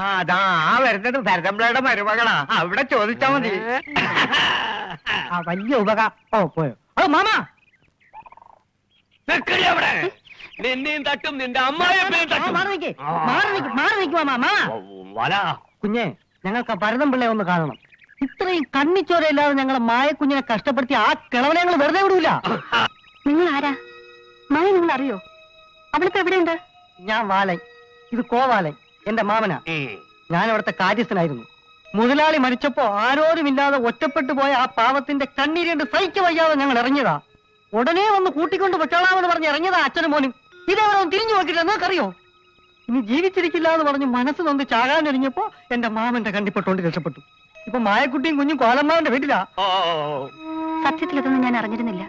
അതാ വരുന്നത് ഭരതമ്പിളയുടെ മരുമകളാ, അവിടെ ചോദിച്ചാ മതി. വലിയ ഉപകാരം പോയോ? ഓ മാമ അവിടെ നിന്നെയും തട്ടും നിന്റെ അമ്മായിയും കുഞ്ഞെ, ഞങ്ങൾക്ക് ഭരതമ്പിള്ളയെ ഒന്ന് കാണണം. ഇത്രയും കണ്ണിച്ചോരയില്ലാതെ ഞങ്ങളെ മായക്കുഞ്ഞിനെ കഷ്ടപ്പെടുത്തി ആ കിളവനെ ഞങ്ങൾ വെറുതെ വിടൂല. നിങ്ങൾ ആരാ? മായ നിങ്ങൾ അറിയോ? അവളിപ്പോ എവിടെയുണ്ട്? ഞാൻ വാലൻ, ഇത് കോവാലൻ, എന്റെ മാമനാ. ഞാൻ അവിടുത്തെ കാര്യസ്ഥനായിരുന്നു. മുതലാളി മരിച്ചപ്പോ ആരോരുമില്ലാതെ ഒറ്റപ്പെട്ടു പോയ ആ പാവത്തിന്റെ കണ്ണീരുണ്ട് സഹിക്ക വയ്യാതെ ഞങ്ങൾ ഇറങ്ങിയതാ. ഉടനെ ഒന്ന് കൂട്ടിക്കൊണ്ട് വെച്ചോളാമെന്ന് പറഞ്ഞ് ഇറങ്ങിയതാ അച്ഛനും മോനും. ഇതേവരെ തിരിഞ്ഞു നോക്കില്ല, നിങ്ങൾക്കറിയോ? ഇനി ജീവിച്ചിരിക്കില്ല എന്ന് പറഞ്ഞ് മനസ്സ് നൊന്ന് ചാകാനൊരിഞ്ഞപ്പോ എന്റെ മാമന്റെ കണ്ടിപ്പെട്ടുകൊണ്ട് രക്ഷപ്പെട്ടു. ഇപ്പൊ മായക്കുട്ടിയും കുഞ്ഞും കോലമ്മാവന്റെ വീട്ടിലാ. സത്യത്തിൽ ഇതൊന്നും ഞാൻ അറിഞ്ഞിരുന്നില്ല.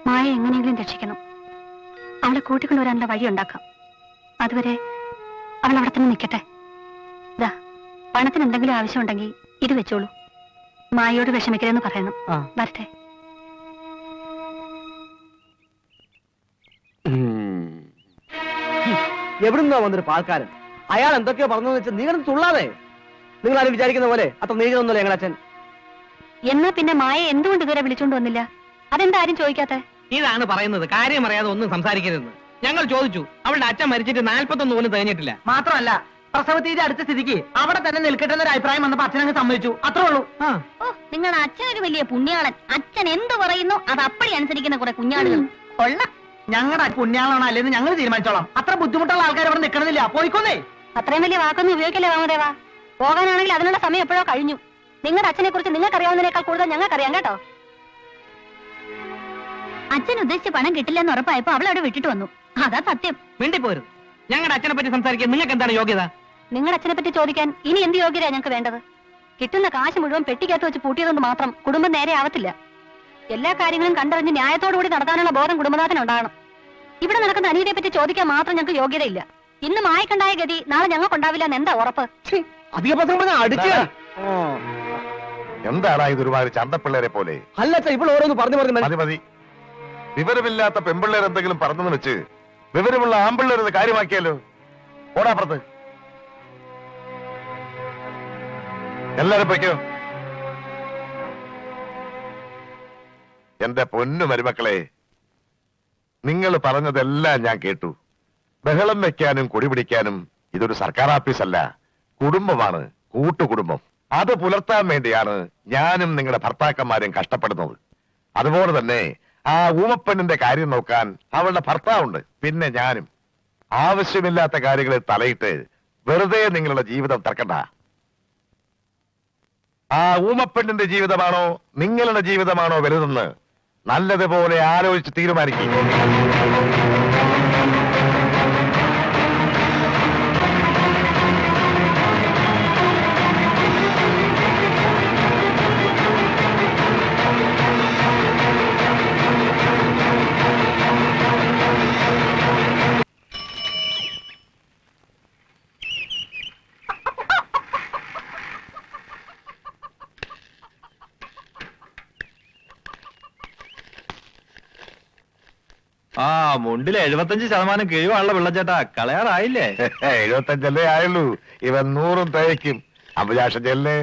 മായ എങ്ങനെയെങ്കിലും രക്ഷിക്കണം. അവളെ കൂട്ടിക്കൊണ്ടുവരാനുള്ള വഴി ഉണ്ടാക്കാം. അതുവരെ അവൾ അവിടെ തന്നെ നിൽക്കട്ടെ. ഇതാ, പണത്തിന് എന്തെങ്കിലും ആവശ്യമുണ്ടെങ്കിൽ ഇത് വെച്ചോളൂ. മായയോട് വിഷമിക്കരുതെന്ന് പറയണം. വരട്ടെ. എവിടുന്നാ വന്നൊരു പാൽക്കാരൻ? അയാൾ എന്തൊക്കെയോ പറഞ്ഞെന്ന് വെച്ചാൽ നിങ്ങൾ തുള്ളാതെ. നിങ്ങൾ ആരും വിചാരിക്കുന്ന പോലെ അത്ര നീചനൊന്നുമില്ല ഞങ്ങൾ അച്ഛൻ. എന്നാ പിന്നെ മായ എന്തുകൊണ്ട് ഇതുവരെ വിളിച്ചോണ്ട് വന്നില്ല? അതെന്താ ആരും ചോദിക്കാത്തെ? ഇതാണ് പറയുന്നത്, കാര്യം അറിയാതെ ഒന്നും സംസാരിക്കരുതെന്ന്. ഞങ്ങൾ ചോദിച്ചു, അവളുടെ അച്ഛൻ മരിച്ചിട്ട് 41 പോലും തികഞ്ഞിട്ടില്ല. മാത്രമല്ല, പ്രസവത്തിന്റെ അടുത്ത സ്ഥിതിക്ക് അവിടെ തന്നെ നിൽക്കട്ടെ എന്നൊരു അഭിപ്രായം വന്നപ്പോ അച്ഛനങ്ങ് സമ്മതിച്ചു, അത്രേ ഉള്ളൂ. നിങ്ങളുടെ അച്ഛനൊരു വലിയ പുണ്യാളൻ. അച്ഛൻ എന്ത് പറയുന്നു അത് അപ്പടി അനുസരിക്കുന്ന കുറെ കുഞ്ഞാടുകൾ. കൊള്ളാം. ഞങ്ങളുടെ പുണ്യാളാണോ അല്ലെന്ന് ഞങ്ങൾ തീരുമാനിച്ചോളാം. അത്ര ബുദ്ധിമുട്ടുള്ള ആൾക്കാർ അവിടെ നിൽക്കണമെന്നില്ല. പോയിക്കോന്നേ. അത്രയും വലിയ വാക്കൊന്നും ഉപയോഗിക്കല്ലേ വാമദേവാ. പോകാനാണെങ്കിൽ അതിനുള്ള സമയം എപ്പോഴോ കഴിഞ്ഞു. നിങ്ങളുടെ അച്ഛനെ കുറിച്ച് നിങ്ങൾക്കറിയാവുന്നതിനേക്കാൾ കൂടുതൽ ഞങ്ങൾക്കറിയാം കേട്ടോ. അച്ഛൻ ഉദ്ദേശിച്ച പണം കിട്ടില്ലെന്ന് ഉറപ്പായപ്പോ അവൾ അവിടെ വിട്ടിട്ട് വന്നു. അതാ സത്യം. മിണ്ടിപ്പോരുത്. ഞങ്ങളുടെ അച്ഛനെ പറ്റി സംസാരിക്കാൻ നിങ്ങൾക്ക് എന്താണ് യോഗ്യത? നിങ്ങളുടെ അച്ഛനെ പറ്റി ചോദിക്കാൻ ഇനി എന്ത് യോഗ്യതയാ ഞങ്ങൾക്ക് വേണ്ടത്? കിട്ടുന്ന കാശ് മുഴുവൻ പെട്ടിക്കകത്ത് വെച്ച് പൂട്ടിയതുകൊണ്ട് മാത്രം കുടുംബം നേരെ ആവത്തില്ല. എല്ലാ കാര്യങ്ങളും കണ്ടറിഞ്ഞ് ന്യായത്തോടുകൂടി നടത്താനുള്ള ബോധം കുടുംബനാഥനുണ്ടാകണം. ഇവിടെ നടക്കുന്ന അനീതിയെ പറ്റി ചോദിക്കാൻ മാത്രം ഞങ്ങൾക്ക് യോഗ്യതയില്ല. ഇന്ന് മായക്കുണ്ടായ ഗതി നാളെ ഞങ്ങൾക്കുണ്ടാവില്ല എന്ന് എന്താ ഉറപ്പ്? എന്താടാ ഇത് ഒരുമാതിരി ചന്തപ്പിള്ളേരെ പോലെ? അല്ല ഇപ്പോൾ ഓരോന്ന് പറഞ്ഞു മതി മതി. വിവരമില്ലാത്ത പെമ്പിള്ളേർ എന്തെങ്കിലും പറഞ്ഞെന്ന് വെച്ച് വിവരമുള്ള ആമ്പിള്ളേരത് കാര്യമാക്കിയാലോ? ഓടാപ്പുറത്ത് എല്ലാരും പൊയ്ക്കോ. എന്റെ പൊന്നു മരുമക്കളെ, നിങ്ങൾ പറഞ്ഞതെല്ലാം ഞാൻ കേട്ടു. ബഹളം വെക്കാനും കൊടിപിടിക്കാനും ഇതൊരു സർക്കാർ ഓഫീസല്ല, കുടുംബമാണ്, കൂട്ടുകുടുംബം. അത് പുലർത്താൻ വേണ്ടിയാണ് ഞാനും നിങ്ങളുടെ ഭർത്താക്കന്മാരും കഷ്ടപ്പെടുന്നത്. അതുപോലെ തന്നെ ആ ഊമപ്പെണ്ണിന്റെ കാര്യം നോക്കാൻ അവളുടെ ഭർത്താവുണ്ട്, പിന്നെ ഞാനും. ആവശ്യമില്ലാത്ത കാര്യങ്ങളിൽ തലയിട്ട് വെറുതെ നിങ്ങളുടെ ജീവിതം തർക്കണ്ട. ആ ഊമപ്പെണ്ണിന്റെ ജീവിതമാണോ നിങ്ങളുടെ ജീവിതമാണോ വലുതെന്ന് നല്ലതുപോലെ ആലോചിച്ച് തീരുമാനിക്കും. മുണ്ടില് 75% കിഴിവാണല്ലോ വെള്ളച്ചേട്ടാ, കളയാറായില്ലേ? 75 ആയുള്ളൂ. ഇവൻ 100 തയ്ക്കും. അഭിലാഷം ചെല്ലേ.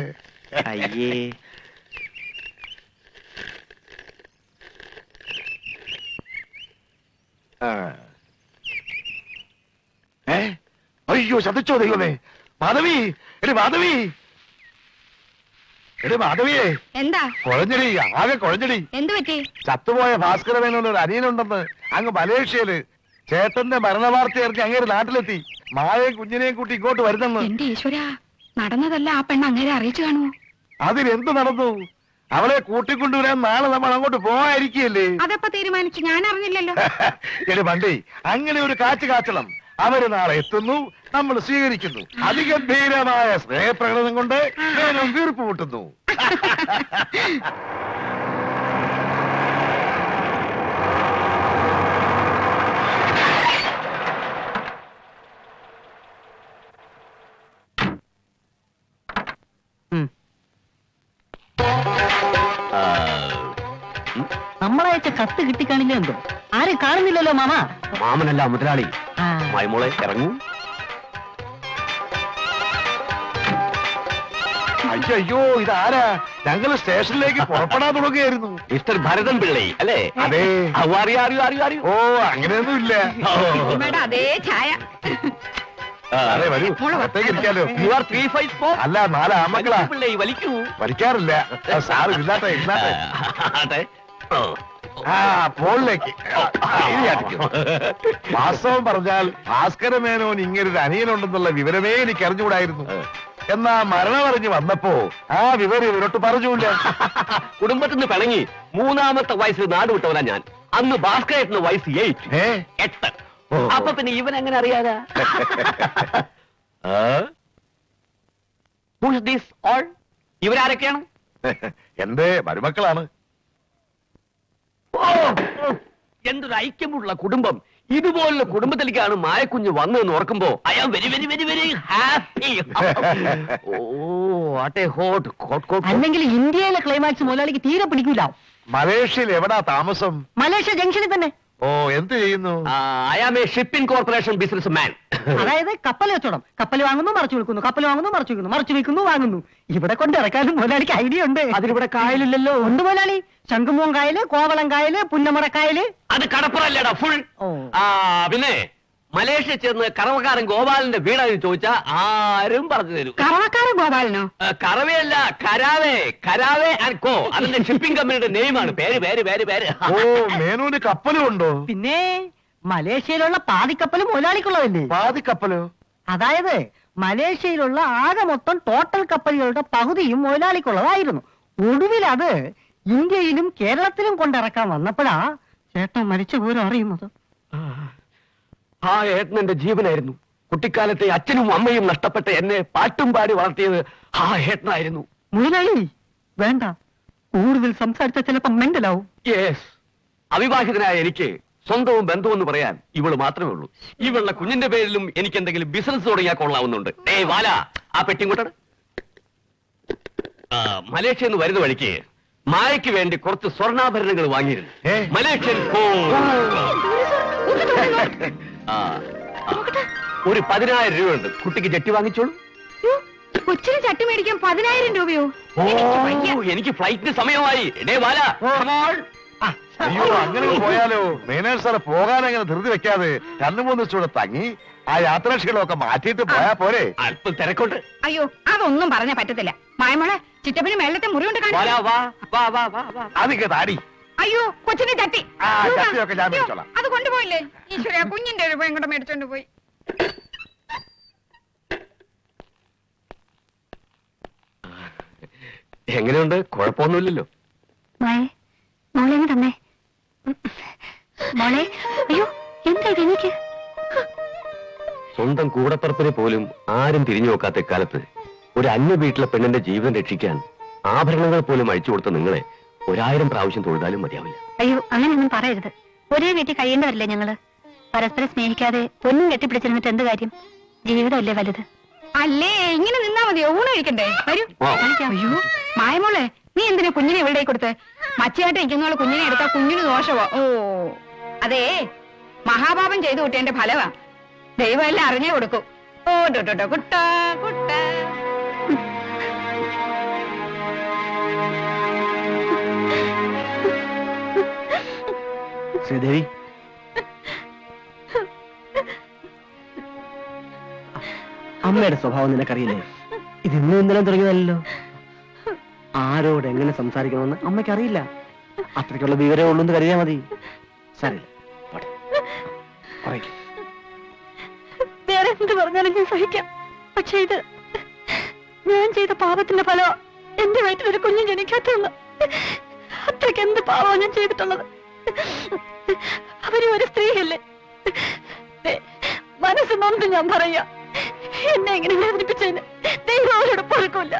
അയ്യേ, അയ്യോ ചതിച്ചോ ദൈവമേ. മാധവി, എടി മാധവി, എടി മാധവിയെ. എന്താ കുഴഞ്ഞടി, ആകെ കുഴഞ്ഞടി. എന്തു പറ്റി? ചത്തുപോയ ഭാസ്കരമേനൊരു അനിയനുണ്ടെന്ന് അങ്ങ് മലേഷ്യയില്. ചേട്ടന്റെ മരണവാർത്ത ഇറക്കി അങ്ങേര് നാട്ടിലെത്തി. മായയും കുഞ്ഞിനെയും കൂട്ടി ഇങ്ങോട്ട് വരുന്നെന്ന്. എന്റെ ഈശ്വരാ, നടന്നതല്ല ആ പെണ്ണ് അങ്ങേരെ അറിയിച്ചു കാണുമോ? അതിനെന്ത് നടന്നു? അവളെ കൂട്ടിക്കൊണ്ടുവരാൻ നാളെ നമ്മൾ അങ്ങോട്ട് പോകാതിരിക്കുകയല്ലേ? അതപ്പോ തീരുമാനിച്ചു, ഞാൻ അറിഞ്ഞില്ലല്ലോ. എടി വണ്ടി, അങ്ങനെ ഒരു കാച്ചണം. അവര് നാളെ എത്തുന്നു, നമ്മൾ സ്വീകരിക്കുന്നു. അതിഗംഭീരമായ സ്നേഹപ്രകടനം കൊണ്ട് ഞാനും വീർപ്പ് മുട്ടുന്നു. നമ്മളയച്ച കത്ത് കിട്ടിക്കാണില്ല എന്തോ? ആരും കാണുന്നില്ലല്ലോ മാമ. മാമനല്ല മുതലാളി. മൈമോളെ ഇറങ്ങൂ. അയ്യോ ഇതാരാ? ഞങ്ങൾ സ്റ്റേഷനിലേക്ക് പുറപ്പെടാൻ തുടങ്ങുകയായിരുന്നു. മിസ്റ്റർ ഭരതൻ പിള്ളൈ അല്ലേ? അതെ. അറിയൂ. ഓ അങ്ങനെയൊന്നും ഇല്ല. അതേ ചായ. അതെ വരൂ, അകത്തേക്ക് ഇരിക്കാലോ. You are 354. അല്ല 4 ആമക്കളാ. പിള്ളൈ വലിക്കൂ. വലിക്കാറില്ല. സാറ് ഇരുന്നാട്ടെ. അതെ. ആ ഫോണിലേക്ക് വാസ്തവം പറഞ്ഞാൽ ഭാസ്കരമേനോൻ ഇങ്ങനൊരു അനിയനുണ്ടെന്നുള്ള വിവരമേ എനിക്ക് അറിഞ്ഞുകൂടായിരുന്നു. എന്നാ മരണമറിഞ്ഞ് വന്നപ്പോ ആ വിവരം ഇവരോട്ട് പറഞ്ഞൂല്ല. കുടുംബത്തിൽ നിന്ന് പിണങ്ങി 3-ാമത്തെ വയസ്സിൽ നാട് വിട്ടവനാ ഞാൻ. അന്ന് ഭാസ്കരേട്ടന് വയസ്സ് 8. അപ്പൊ പിന്നെ ഇവൻ എങ്ങനെ അറിയാതാ? ഇവരാരൊക്കെയാണ്? എന്റെ മരുമക്കളാണ്. എന്തൊരു ഐക്യമുള്ള കുടുംബം. ഇതുപോലുള്ള കുടുംബത്തിലേക്കാണ് മായക്കുഞ്ഞ് വന്നതെന്ന് ഓർക്കുമ്പോ I am very very very very happy. അല്ലെങ്കിൽ ഇന്ത്യയിലെ ക്ലൈമാക്സ് മുതലാളിക്ക് തീരെ പിടിക്കൂല. മലേഷ്യയിൽ എവിടാ താമസം? മലേഷ്യ ജംഗ്ഷനിൽ തന്നെ. ഓ എന്ത് ചെയ്യുന്നു? I am a shipping corporation businessman. അതായത് കപ്പൽ കച്ചവടം. കപ്പൽ വാങ്ങുന്നു, മറച്ചു വിൽക്കുന്നു, കപ്പൽ വാങ്ങുന്നു, മറച്ചു വിൽക്കുന്നു, മറച്ചു വിൽക്കുന്നു, വാങ്ങുന്നു. ഇവിടെ കൊണ്ട് ഇറക്കാനും മുതലാളിക്ക് ഐഡിയ ഉണ്ട്. അതിലിവിടെ കായലില്ലല്ലോ. ഉണ്ട് മുതലാളി. ശംഖുമൂൻ കായല്, കോവളം കായല്, പുന്നമട കായല്. അത് കടപ്പുറല്ലേടാ ഫുൾ. ഓ. പിന്നെ മലേഷ്യ ചെന്ന് കറവക്കാരൻ ഗോപാലന്റെ വീടാണെന്ന് ചോദിച്ചാ ആരും പറഞ്ഞു തരൂ. കറവക്കാരൻ ഗോപാലനോ? കറവയല്ല, കരാവേ ആൻഡ് കോ. അതിന്റെ ഷിപ്പിംഗ് കമ്പനിയുടെ നെയിമാണ്. പേര്. ഓ മേനോന് കപ്പലും ഉണ്ടോ? പിന്നെ മലേഷ്യയിലുള്ള പാതിക്കപ്പൽ മുതലാളിക്കുള്ളതല്ലേ? പാതിക്കപ്പലോ? അതായത് മലേഷ്യയിലുള്ള ആകെ മൊത്തം ടോട്ടൽ കപ്പലുകളുടെ പകുതിയും മുതലാളിക്കുള്ളതായിരുന്നു. ഒടുവിൽ അത് ഇന്ത്യയിലും കേരളത്തിലും കൊണ്ടിറക്കാൻ വന്നപ്പോഴാ ചേട്ടൻ മരിച്ച പോലും അറിയുന്നത്. ആ ഏട്ടൻ എന്റെ ജീവനായിരുന്നു. കുട്ടിക്കാലത്തെ അച്ഛനും അമ്മയും നഷ്ടപ്പെട്ട എന്നെ പാട്ടും പാടി വളർത്തിയത് ആ ഏട്ടനായിരുന്നു. മുതലാളി വേണ്ട, കൂടുതൽ സംസാരിച്ച ചിലപ്പോ മെന്റലാവും. യെസ്, അവിവാഹിതനായ എനിക്ക് സ്വന്തവും ബന്ധവും എന്ന് പറയാൻ ഇവള് മാത്രമേ ഉള്ളൂ. ഇവളുടെ കുഞ്ഞിന്റെ പേരിലും എനിക്ക് എന്തെങ്കിലും ബിസിനസ് തുടങ്ങിയാൽ കൊള്ളാവുന്നുണ്ട്. വാല ആ പെട്ടിങ്ങോട്ടാണ്. മലേഷ്യ എന്ന് വരുന്ന വഴിക്ക് മായയ്ക്ക് വേണ്ടി കുറച്ച് സ്വർണ്ണാഭരണങ്ങൾ വാങ്ങിയിരുന്നു. മലേഷ്യൻ ഒരു 10,000 രൂപയുണ്ട്. കുട്ടിക്ക് ചട്ടി വാങ്ങിച്ചോളൂ. കൊച്ചിന് ചട്ടി മേടിക്കാൻ 10,000 രൂപയോ? എനിക്ക് ഫ്ലൈറ്റിന് സമയമായി. വാല അയ്യോ അങ്ങനെ പോയാലോ? മേനോൻ സാറ് പോകാൻ അങ്ങനെ ധൃതി വെക്കാതെ 2-3 ദിവസം തങ്ങി ആ യാത്രാക്ഷീണമൊക്കെ മാറ്റിയിട്ട് പോയാ പോരെ? അല്പം തിരക്കോട്ട്. അയ്യോ അതൊന്നും പറഞ്ഞാ പറ്റത്തില്ല. മായമോളെ ചിറ്റപ്പിന് മേളത്തെ മുറിവുണ്ട്. അതൊക്കെ താടി. അയ്യോ കൊച്ചിന്റെ ചട്ടി. ആ ചട്ടിയൊക്കെ ഞാൻ മേടിച്ചോളാം. അത് കൊണ്ടുപോയില്ലേ? ഈശ്വര, കുഞ്ഞിന്റെ രൂപയും കൂടെ മേടിച്ചോണ്ട് പോയി. എങ്ങനെയുണ്ട്? കുഴപ്പമൊന്നുമില്ലല്ലോ. മോളെ തന്നെ മോളെ. അയ്യോ എന്താ ഇത്? എനിക്ക് സ്വന്തം കൂടപ്പറപ്പിനെ പോലും ആരും തിരിഞ്ഞു നോക്കാത്ത കാലത്ത് ഒരു അന്യ വീട്ടിലെ പെണ്ണിന്റെ ജീവൻ രക്ഷിക്കാൻ ആഭരണങ്ങൾ പോലും അഴിച്ചു കൊടുത്ത നിങ്ങളെ 1000 പ്രാവശ്യം തൊഴുതാലും മതിയാവില്ല. അയ്യോ അങ്ങനെയൊന്നും പറയരുത്. ഒരേ വീട്ടിൽ കഴിയേണ്ടവരില്ലേ ഞങ്ങള്? പരസ്പരം സ്നേഹിക്കാതെ പൊന്നും കെട്ടിപ്പിടിച്ചിരുന്നിട്ട് എന്ത് കാര്യം? ജീവിതമല്ലേ വലുത്. അല്ലേ ഇങ്ങനെ നിന്നാ മതിയോ? ഊണ് കഴിക്കണ്ടേ? വരൂ. അയ്യോ മായമോളെ, നീ എന്തിനാ കുഞ്ഞിനെ എവിടെ കൊടുത്ത്? മച്ചയായിട്ട് ഇരിക്കുന്നോള് കുഞ്ഞിനെ എടുത്താ കുഞ്ഞിന് ദോഷമോ? ഓ അതേ മഹാപാപം ചെയ്തു കൂട്ടിയതിന്റെ ഫലവാ. ദൈവം എല്ലാം അറിഞ്ഞേ കൊടുക്കും. ഓ ഡോ കുട്ട കുട്ട. ശ്രീദേവി, അമ്മയുടെ സ്വഭാവം നിനക്കറിയില്ലേ? ഇത് ഇന്നും ഇന്നലെ തുടങ്ങിയതല്ലോ. ആരോട് എങ്ങനെ സംസാരിക്കണമെന്ന് അമ്മയ്ക്കറിയില്ല. അത്രയ്ക്കുള്ള വിവരമേ ഉള്ളൂ എന്ന് കരുതിയാ മതി. സാരില്ല, വേറെ എന്ത് പറഞ്ഞാലും ഞാൻ സഹിക്കാം. പക്ഷെ ഇത് ഞാൻ ചെയ്ത പാപത്തിന്റെ ഫലം. എന്റെ വയറ്റിലൊരു കുഞ്ഞ് ജനിക്കാത്തതെന്ന്. അത്രയ്ക്ക് എന്ത് പാവമാണ് ഞാൻ ചെയ്തിട്ടുള്ളത്. അവര് ഒരു സ്ത്രീയല്ലേ? മനസ്സ് നൊന്ത് ഞാൻ പറയാ. എന്നെ എങ്ങനെ വേദനിപ്പിച്ചതിന് ദൈവം അവരോട് പൊറുക്കില്ല.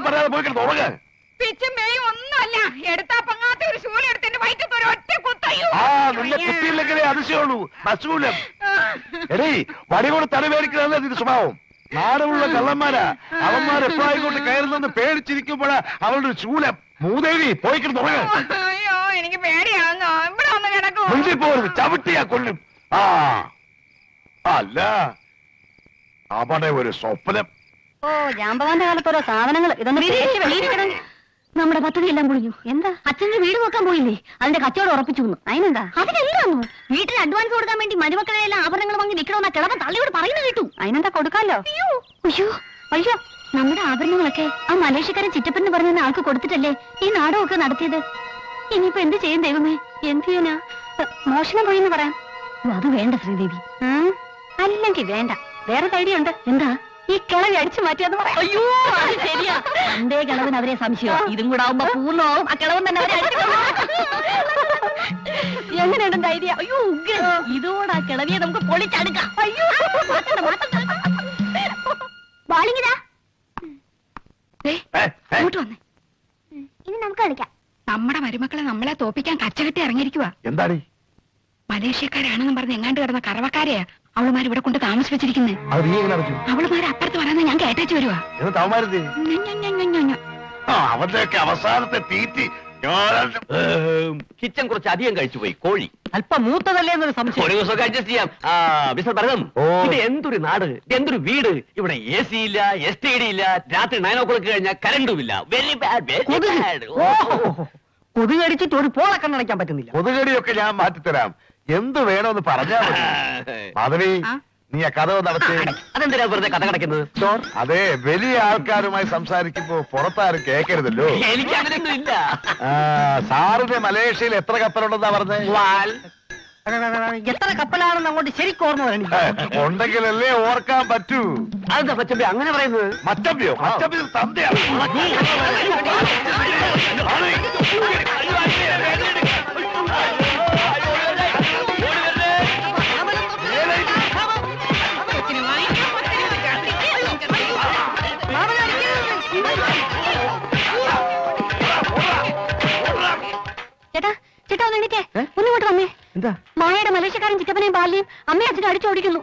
പറയാതെ പോയി തുടങ്ങ. പിച്ചും മേയും ഒന്നുമല്ല. എടുത്താ പങ്ങാത്ത ഒരു ശൂലം എടുത്തിന്റെ വയറ്റത്ത് ഒരു ഒറ്റ കുത്തയ്യോ. ആ നിന്നെ കുത്തിയില്ലെങ്കിലേ അതിശയുള്ളൂ. അശൂലം എടീ വടികൊണ്ട് തലവേടിക്കുന്നതല്ലേ നിന്റെ സ്വഭാവം. നാടുള്ള കള്ളന്മാരാ അവന്മാരെപ്പോഴായിക്കോട്ട് കയറുന്നെന്ന് പേടിച്ചിരിക്കുമ്പോഴാ അവളുടെ ശൂലം. മൂദേവി പോയിക്കിട്ട് തുടങ്ങ. അയ്യോ എനിക്ക് പേടിയാവുന്നോ. ഇവിടെ ഒന്ന് കിടക്കൂ. മുന്നിൽ പോകരുത്, ചവിട്ടിയാ കൊല്ലും. ആ അല്ല അവിടെ ഒരു സ്വപ്നം. ഓ ജാമ്പവാന്റെ കാലത്ത് ഓരോ സാധനങ്ങൾ ഇതൊന്നും നമ്മുടെ പദ്ധതി എല്ലാം പൊളിഞ്ഞു. എന്താ അച്ഛന്റെ വീട് നോക്കാൻ പോയില്ലേ? അതിന്റെ കച്ചവടം ഉറപ്പിച്ചു. അതിനെന്താ? അതിനെല്ലാം വീട്ടിൽ അഡ്വാൻസ് കൊടുക്കാൻ വേണ്ടി മരുമക്കളെ എല്ലാം ആഭരണങ്ങൾ വാങ്ങി നിൽക്കണമെന്നാ കിളവൻ തള്ളിയോട് പറയുന്നത് കേട്ടു. അതിനെന്താ കൊടുക്കാലോ? അയ്യോ അയ്യോ അയ്യോ നമ്മുടെ ആഭരണങ്ങളൊക്കെ ആ മലേഷ്യക്കാരൻ ചിറ്റപ്പൻ പറഞ്ഞ ആൾക്ക് കൊടുത്തിട്ടല്ലേ ഈ നാടകമൊക്കെ നടത്തിയത്. ഇനിയിപ്പോ എന്ത് ചെയ്യും ദൈവമേ? എന്ത് ചെയ്യാനാ? മോഷണം പോയിന്ന് പറയാം. അത് വേണ്ട ശ്രീദേവി. അല്ലെങ്കിൽ വേണ്ട. വേറെ ഐഡിയ ഉണ്ട്. എന്താ? ഈ കിളവി അടിച്ചു മാറ്റിയെന്ന് പറയാം. അയ്യോ അത് ശരിയാ. എന്തേ കിളവൻ അവരെ സംശയം. ഇതും കൂടെ ആവുമ്പോ പൂർണ്ണമാവും. ആ കിളവൻ തന്നെ അവരെ എങ്ങനെയുണ്ട് ഐഡിയ? അയ്യോ ഇതോടെ ആ കിളവിയെ നമുക്ക് പൊളിച്ചെടുക്കാം. അയ്യോ ബാലിങ്ങിതാ അങ്ങോട്ട് വന്നേ. ഇനി നമുക്ക് കളിക്കാം. നമ്മുടെ മരുമക്കളെ നമ്മളെ തോപ്പിക്കാൻ കച്ചകെട്ടി ഇറങ്ങിയിരിക്കുക. എന്താടി മലേഷ്യക്കാരാണെന്നും പറഞ്ഞ് എങ്ങാണ്ട് കിടന്ന കറവക്കാരെയാ അവളുമാർ ഇവിടെ കൊണ്ട് താമസിപ്പിച്ചിരിക്കുന്നേ. അത് നീ എങ്ങനെ അറിഞ്ഞു? അവളുമാർ അപ്പുറത്ത് പറയുന്നത് ഞാൻ കേട്ടേച്ചു വരുവാ. എന്നിട്ട് അവന്മാരെന്തേ? അവന്റെയൊക്കെ അവസാനത്തെ തീറ്റി കിച്ചൻ കുറച്ച് അധികം കഴിച്ചുപോയി. കോഴി അല്പം മൂത്തതല്ലേ എന്നൊരു സംശയം. ഒരു ദിവസമൊക്കെ അഡ്ജസ്റ്റ് ചെയ്യാം. മിസ്റ്റർ ഭരതം, ഇത് എന്തൊരു നാട്, എന്തൊരു വീട്. ഇവിടെ AC ഇല്ല, STD ഇല്ല, രാത്രി 9 o'clock കഴിഞ്ഞാൽ കരണ്ടും ഇല്ല. Very bad. കൊതുക് അടിച്ചിട്ട് ഒരു പോളെ കണ്ണടയ്ക്കാൻ പറ്റുന്നില്ല. കൊതുകടിയൊക്കെ ഞാൻ മാറ്റിത്തരാം. എന്ത് വേണമെന്ന് പറഞ്ഞാ മതി. മാധവി നീ ആ കഥ നടത്തി. അതെന്തിനാ വെറുതെ കഥ കിടക്കുന്നത്? അതെ, വലിയ ആൾക്കാരുമായി സംസാരിക്കുമ്പോ പുറത്താരും കേൾക്കരുതല്ലോ. എനിക്ക് അങ്ങനെയൊന്നും ഇല്ല. സാറിന് മലേഷ്യയിൽ എത്ര കപ്പലുണ്ടെന്നാ പറഞ്ഞത്? എത്ര കപ്പലാണെന്ന് അങ്ങോട്ട് ശരിക്കും ഓർമ്മ വരണില്ല. ഉണ്ടെങ്കിലല്ലേ ഓർക്കാൻ പറ്റൂ. അതെന്താ പച്ചമ്പി അങ്ങനെ പറയുന്നത്? മറ്റമ്പിയോ? മറ്റമ്പി തന്തയാണ്. ചേട്ടാ ചേട്ടാ ഒന്ന് എണീറ്റേ. ഒന്നിങ്ങോട്ട് വന്നേ. എന്താ? മായയുടെ മലേഷ്യക്കാരൻ ചിറ്റപ്പനെയും ബാലിയും അമ്മയും അച്ഛനും അടിച്ചോടിക്കുന്നു.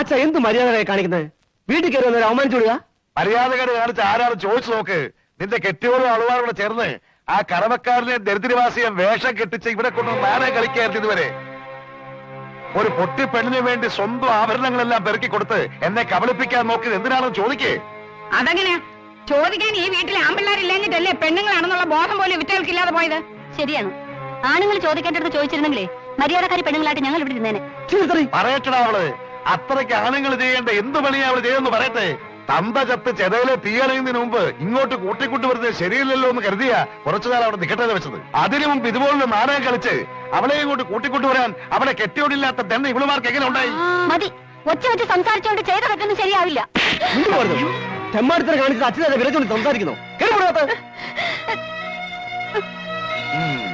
അച്ഛ എന്ത് മര്യാദയായി കാണിക്കുന്നത്? വീട്ടിൽ കയറി വന്നവരെ അവമാനിച്ചോടുക. മര്യാദകേട് കാണിച്ച് ആരാണ് ചോദിച്ചു നോക്ക്. നിന്റെ കെട്ടിയോടും അളുവാനോട് ചേർന്ന് ആ കറവക്കാരനെ ദരിദ്രവാസിയെ വേഷം കെട്ടിച്ച് ഇവിടെ കൊണ്ട് നാടകം കളിക്കായിരുന്നു ഇതുവരെ. ഒരു പൊട്ടി പെണ്ണിന് വേണ്ടി സ്വന്തം ആഭരണങ്ങളെല്ലാം പെറുക്കി കൊടുത്ത് എന്നെ കബളിപ്പിക്കാൻ നോക്കിയത് എന്തിനാണെന്ന് ചോദിക്കേ. അതെങ്ങനെ ചോദിക്കാൻ? ഈ വീട്ടിൽ ആമ്പിള്ളാരില്ലെങ്കിട്ടല്ലേ പെണ്ണുങ്ങളാണെന്നുള്ള ബോധം പോലും വിറ്റകൾക്കില്ലാതെ പോയത്. ശരിയാണ്. ആണുങ്ങൾ ചോദിക്കേണ്ടത് ചോദിച്ചിരുന്നെങ്കിലേ മര്യാദക്കാരി പെണ്ണുങ്ങളായിട്ട് ഞങ്ങൾ ഇവിടെ ഇരുന്നേനെ. പറയട്ടടാ അവള്. അത്രയ്ക്ക് ആണുങ്ങൾ ചെയ്യേണ്ട എന്ത് പണിയാ അവള് ചെയ്യുമെന്ന് പറയട്ടെ. തന്ത ചത്ത് ചെതയിലെ തീയണയുന്നതിന് മുമ്പ് ഇങ്ങോട്ട് കൂട്ടിക്കൂട്ടി വരുന്നത് ശരിയല്ലല്ലോ എന്ന് കരുതിയ കുറച്ചുനാൾ അവിടെ നിക്കട്ടെ വെച്ചത്. അതിനു മുമ്പ് ഇതുപോലുള്ള നാടകം കളിച്ച് അവളെ ഇങ്ങോട്ട് കൂട്ടിക്കൂട്ടി വരാൻ അവളെ കെട്ടിയോടില്ലാത്ത തന്നെ ഇവളുമാർക്ക് എങ്ങനെ ഉണ്ടായി? മതി. ഒച്ച വെച്ച് സംസാരിച്ചോണ്ട് ചെയ്ത തെറ്റൊന്നും ശരിയാവില്ല. തെമ്മാടിത്തരം കാണിച്ചിട്ട് അച്ഛനെ വിലച്ചോണ്ട് സംസാരിക്കുന്നു. ഉം.